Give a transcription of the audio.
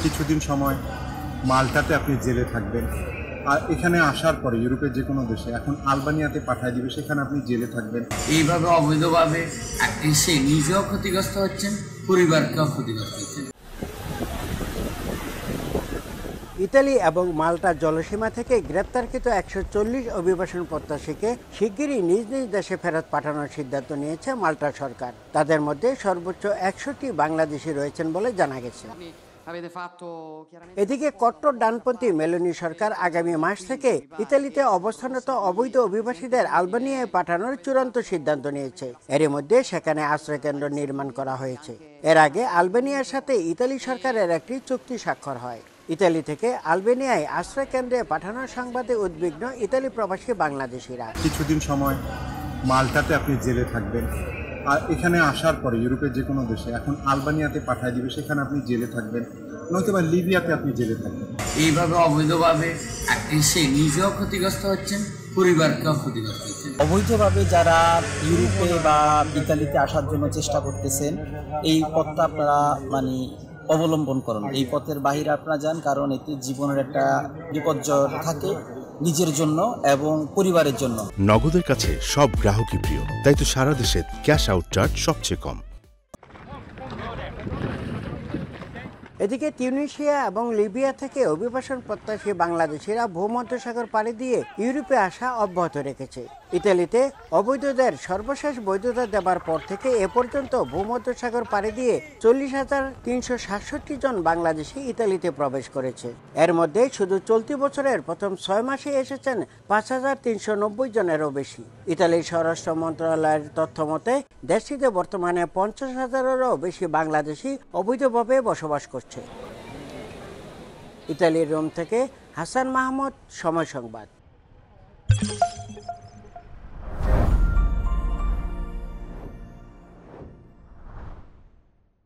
কিছুদিন সময় মাল্টাতে আপনি জেলে থাকবেন, আর এখানে আসার পরে ইউরোপের যে কোনো দেশে এখন আলবানিয়াতে পাঠিয়ে দিবে, সেখানে আপনি জেলে থাকবেন। এইভাবে অবৈধভাবে সে নিজেও ক্ষতিগ্রস্ত হচ্ছেন, পরিবারকেও ক্ষতিগ্রস্ত হচ্ছেন। ইতালি এবং মাল্টার জলসীমা থেকে গ্রেপ্তারকৃত 140 অভিবাসন প্রত্যাশীকে শিগগিরই নিজ নিজ দেশে ফেরত পাঠানোর সিদ্ধান্ত নিয়েছে মাল্টার সরকার। তাদের মধ্যে সর্বোচ্চ 100টি বাংলাদেশি রয়েছেন বলে জানা গেছে। এদিকে কট্টর ডানপন্থী মেলোনি সরকার আগামী মাস থেকে ইতালিতে অবস্থানরত অবৈধ অভিবাসীদের আলবানিয়ায় পাঠানোর চূড়ান্ত সিদ্ধান্ত নিয়েছে। এর মধ্যে সেখানে আশ্রয়কেন্দ্র নির্মাণ করা হয়েছে। এর আগে আলবেনিয়ার সাথে ইতালি সরকারের একটি চুক্তি স্বাক্ষর হয়। ইতালি থেকে আলবেনিয়ায় আশ্রয় কেন্দ্রে পাঠানোর সংবাদে উদ্বিগ্ন ইতালি প্রবাসী বাংলাদেশিরা। কিছুদিন সময় মাল্টাতে আপনি জেলে থাকবেন, আর এখানে আসার পরে ইউরোপের যে কোনো দেশে এখন আলবানিয়াতে পাঠিয়ে দিবে, সেখানে আপনি জেলে থাকবেন, নয়তোবা লিবিয়াতে আপনি জেলে থাকবেন। এইভাবে অবৈধভাবে সে নিজেও ক্ষতিগ্রস্ত হচ্ছেন, পরিবারকেও ক্ষতিগ্রস্ত হচ্ছেন। অবৈধভাবে যারা ইউরোপে বা ইতালিতে আসার জন্য চেষ্টা করতেছেন, এই পথটা আপনারা অবলম্বন করুন। এই পথের বাহিরে আপনারা যান, কারণ এতে জীবনের একটা বিপর্যয় থাকে নিজের জন্য এবং পরিবারের জন্য। নগদের কাছে সব গ্রাহকই প্রিয়, তাই তো সারা দেশে ক্যাশ আউট চার্জ সবচেয়ে কম। এদিকে তিউনিসিয়া এবং লিবিয়া থেকে অভিবাসন প্রত্যাশী বাংলাদেশিরা ভূমধ্যসাগর পাড়ি দিয়ে ইউরোপে আসা অব্যাহত রেখেছে। ইতালিতে অবৈধদের সর্বশেষ বৈধতা দেবার পর থেকে এ পর্যন্ত ভূমধ্যসাগর পাড়ি দিয়ে 40,367 জন বাংলাদেশি ইতালিতে প্রবেশ করেছে। এর মধ্যে শুধু চলতি বছরের প্রথম 6 মাসে এসেছেন 5,390 জনেরও বেশি। ইতালির স্বরাষ্ট্র মন্ত্রণালয়ের তথ্য মতে দেশটিতে বর্তমানে 50,000-এরও বেশি বাংলাদেশি অবৈধভাবে বসবাস করছে। ইতালির রোম থেকে হাসান মাহমুদ, সময় সংবাদ।